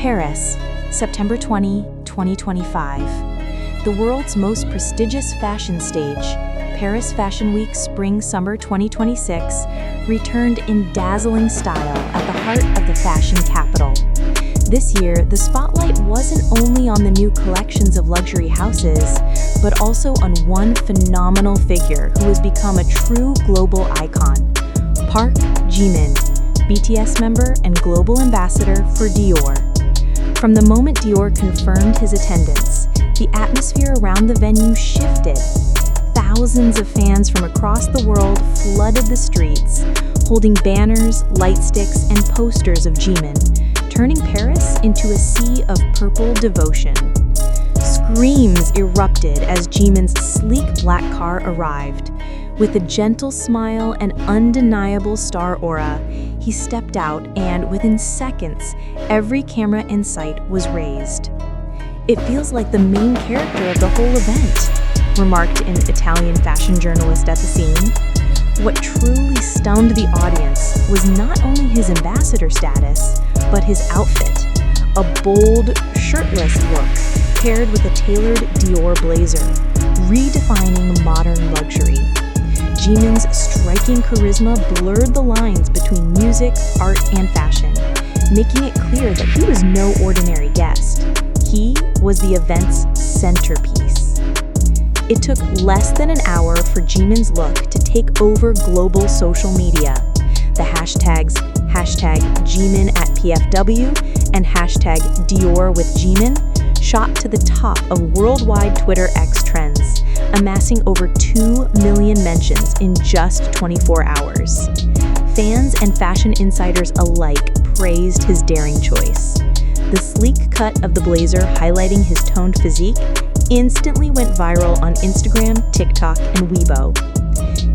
Paris, September 20, 2025. The world's most prestigious fashion stage, Paris Fashion Week Spring-Summer 2026, returned in dazzling style at the heart of the fashion capital. This year, the spotlight wasn't only on the new collections of luxury houses, but also on one phenomenal figure who has become a true global icon, Park Jimin, BTS member and global ambassador for Dior. From the moment Dior confirmed his attendance, the atmosphere around the venue shifted. Thousands of fans from across the world flooded the streets, holding banners, light sticks, and posters of Jimin, turning Paris into a sea of purple devotion. Screams erupted as Jimin's sleek black car arrived. With a gentle smile and undeniable star aura, he stepped out and, within seconds, every camera in sight was raised. "It feels like the main character of the whole event," remarked an Italian fashion journalist at the scene. What truly stunned the audience was not only his ambassador status, but his outfit, a bold, shirtless look paired with a tailored Dior blazer, redefining modern luxury. Jimin's striking charisma blurred the lines between music, art, and fashion, making it clear that he was no ordinary guest. He was the event's centerpiece. It took less than an hour for Jimin's look to take over global social media. The hashtags #JiminPFW and #DiorWithJimin shot to the top of worldwide Twitter X trends, amassing over 2 million mentions in just 24 hours. Fans and fashion insiders alike praised his daring choice. The sleek cut of the blazer highlighting his toned physique instantly went viral on Instagram, TikTok, and Weibo.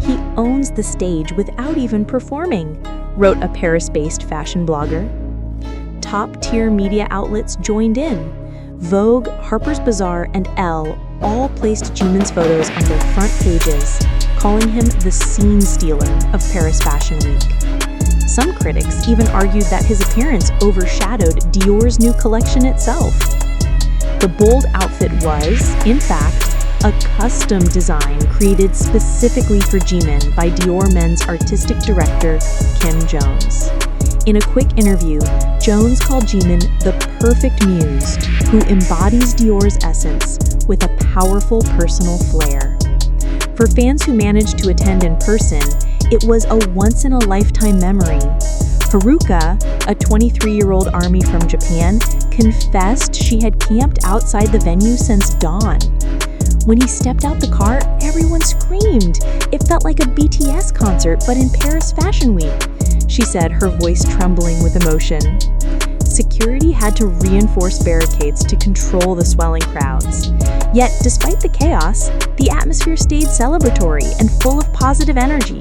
"He owns the stage without even performing," wrote a Paris-based fashion blogger. Top-tier media outlets joined in. Vogue, Harper's Bazaar, and Elle all placed Jimin's photos on their front pages, calling him the scene stealer of Paris Fashion Week. Some critics even argued that his appearance overshadowed Dior's new collection itself. The bold outfit was, in fact, a custom design created specifically for Jimin by Dior Men's artistic director, Kim Jones. In a quick interview, Jones called Jimin the perfect muse who embodies Dior's essence with a powerful personal flair. For fans who managed to attend in person, it was a once-in-a-lifetime memory. Haruka, a 23-year-old army from Japan, confessed she had camped outside the venue since dawn. When he stepped out the car, everyone screamed. It felt like a BTS concert, but in Paris Fashion Week, she said, her voice trembling with emotion. Security had to reinforce barricades to control the swelling crowds. Yet, despite the chaos, the atmosphere stayed celebratory and full of positive energy.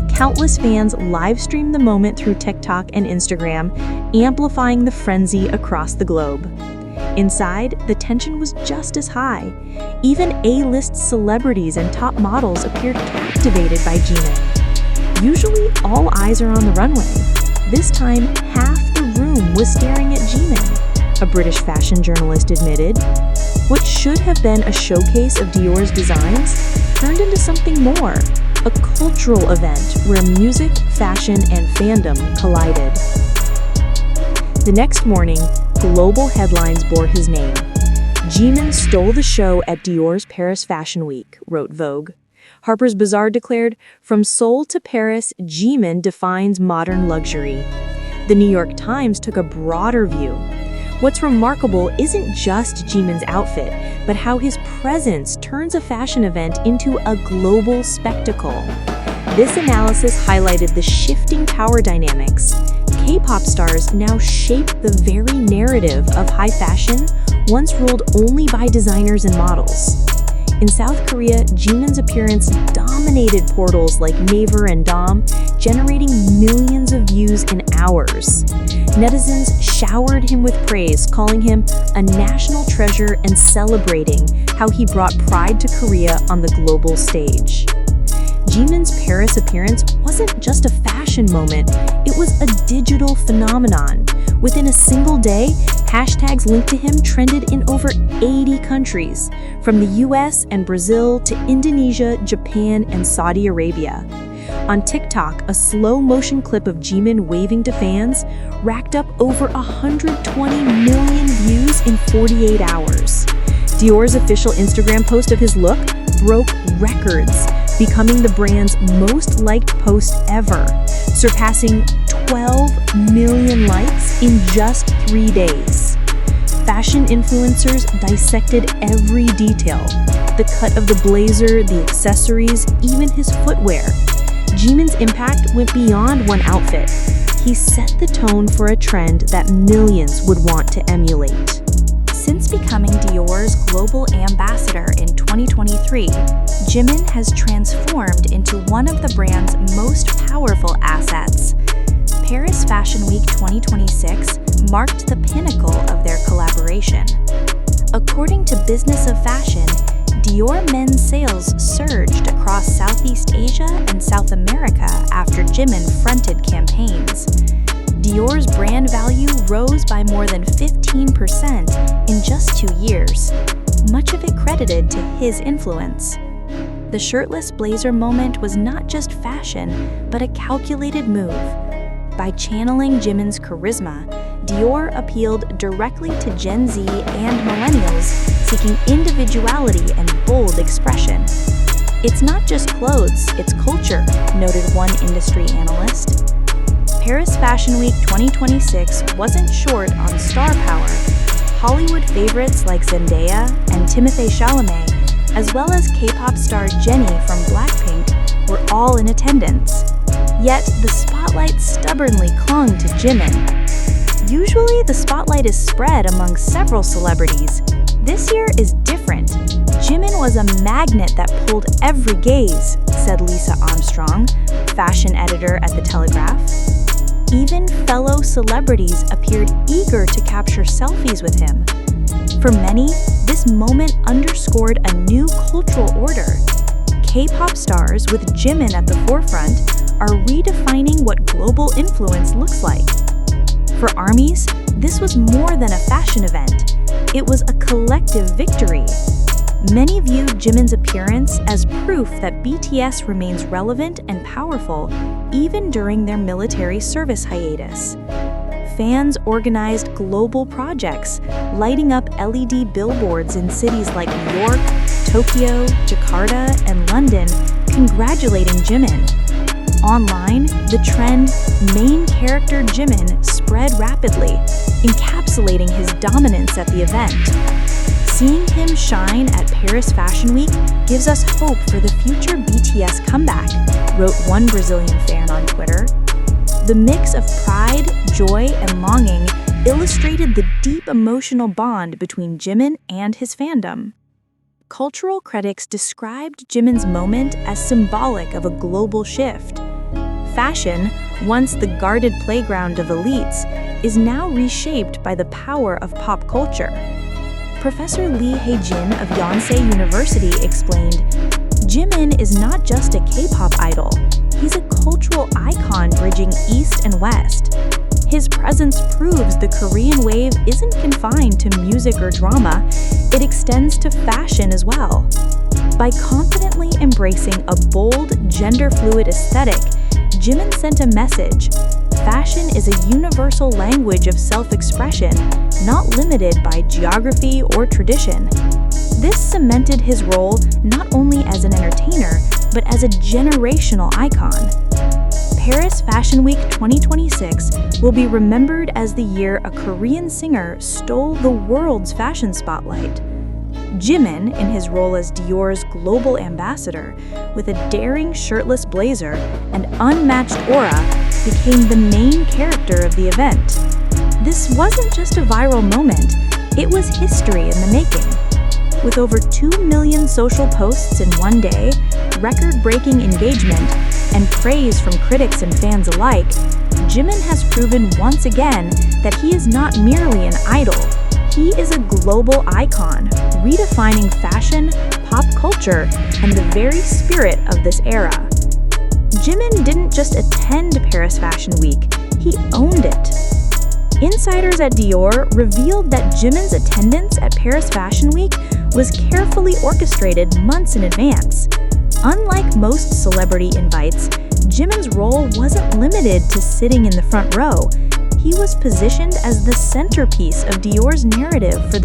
Countless fans live-streamed the moment through TikTok and Instagram, amplifying the frenzy across the globe. Inside, the tension was just as high. Even A-list celebrities and top models appeared captivated by Jimin. Usually, all eyes are on the runway. This time, half the room was staring at Jimin, a British fashion journalist admitted. What should have been a showcase of Dior's designs turned into something more, a cultural event where music, fashion, and fandom collided. The next morning, global headlines bore his name. "Jimin stole the show at Dior's Paris Fashion Week," wrote Vogue. Harper's Bazaar declared, "From Seoul to Paris, Jimin defines modern luxury." The New York Times took a broader view. What's remarkable isn't just Jimin's outfit, but how his presence turns a fashion event into a global spectacle. This analysis highlighted the shifting power dynamics. K-pop stars now shape the very narrative of high fashion, once ruled only by designers and models. In South Korea, Jimin's appearance dominated portals like Naver and Dom, generating millions of views in hours. Netizens showered him with praise, calling him a national treasure and celebrating how he brought pride to Korea on the global stage. Jimin's Paris appearance wasn't just a fashion moment, it was a digital phenomenon. Within a single day, Hashtags linked to him trended in over 80 countries, from the US and Brazil to Indonesia, Japan, and Saudi Arabia. On TikTok, a slow-motion clip of Jimin waving to fans racked up over 120 million views in 48 hours. Dior's official Instagram post of his look broke records, becoming the brand's most liked post ever, surpassing 12 million likes in just 3 days. Fashion influencers dissected every detail: the cut of the blazer, the accessories, even his footwear. Jimin's impact went beyond one outfit. He set the tone for a trend that millions would want to emulate. Since becoming Dior's global ambassador in 2023, Jimin has transformed into one of the brand's most powerful assets. Paris Fashion Week 2026 marked the pinnacle of their collaboration. According to Business of Fashion, Dior men's sales surged across Southeast Asia and South America after Jimin fronted campaigns. Dior's brand value rose by more than 15% in just 2 years, much of it credited to his influence. The shirtless blazer moment was not just fashion, but a calculated move. By channeling Jimin's charisma, Dior appealed directly to Gen Z and millennials seeking individuality and bold expression. It's not just clothes, it's culture, noted one industry analyst. Paris Fashion Week 2026 wasn't short on star power. Hollywood favorites like Zendaya and Timothée Chalamet, as well as K-pop star Jennie from Blackpink, were all in attendance. Yet, the spotlight stubbornly clung to Jimin. Usually, the spotlight is spread among several celebrities. This year is different. Jimin was a magnet that pulled every gaze, said Lisa Armstrong, fashion editor at The Telegraph. Even fellow celebrities appeared eager to capture selfies with him. For many, this moment underscored a new cultural order. K-pop stars, with Jimin at the forefront, are redefining what global influence looks like. For ARMYs, this was more than a fashion event. It was a collective victory. Many viewed Jimin's appearance as proof that BTS remains relevant and powerful even during their military service hiatus. Fans organized global projects, lighting up LED billboards in cities like New York, Tokyo, Jakarta, and London, congratulating Jimin. Online, the trend "main character Jimin" spread rapidly, encapsulating his dominance at the event. Seeing him shine at Paris Fashion Week gives us hope for the future BTS comeback, wrote one Brazilian fan on Twitter. The mix of pride, joy, and longing illustrated the deep emotional bond between Jimin and his fandom. Cultural critics described Jimin's moment as symbolic of a global shift. Fashion, once the guarded playground of elites, is now reshaped by the power of pop culture. Professor Lee Hae-jin of Yonsei University explained, "Jimin is not just a K-pop idol, he's a cultural icon bridging East and West. His presence proves the Korean wave isn't confined to music or drama, it extends to fashion as well." By confidently embracing a bold, gender-fluid aesthetic, Jimin sent a message: fashion is a universal language of self-expression, not limited by geography or tradition. This cemented his role not only as an entertainer, but as a generational icon. Paris Fashion Week 2026 will be remembered as the year a Korean singer stole the world's fashion spotlight. Jimin, in his role as Dior's global ambassador, with a daring shirtless blazer and unmatched aura, became the main character of the event. This wasn't just a viral moment, it was history in the making. With over 2 million social posts in one day, record-breaking engagement, and praise from critics and fans alike, Jimin has proven once again that he is not merely an idol. He is a global icon, redefining fashion, pop culture, and the very spirit of this era. Jimin didn't just attend Paris Fashion Week, he owned it. Insiders at Dior revealed that Jimin's attendance at Paris Fashion Week was carefully orchestrated months in advance. Unlike most celebrity invites, Jimin's role wasn't limited to sitting in the front row. He was positioned as the centerpiece of Dior's narrative for the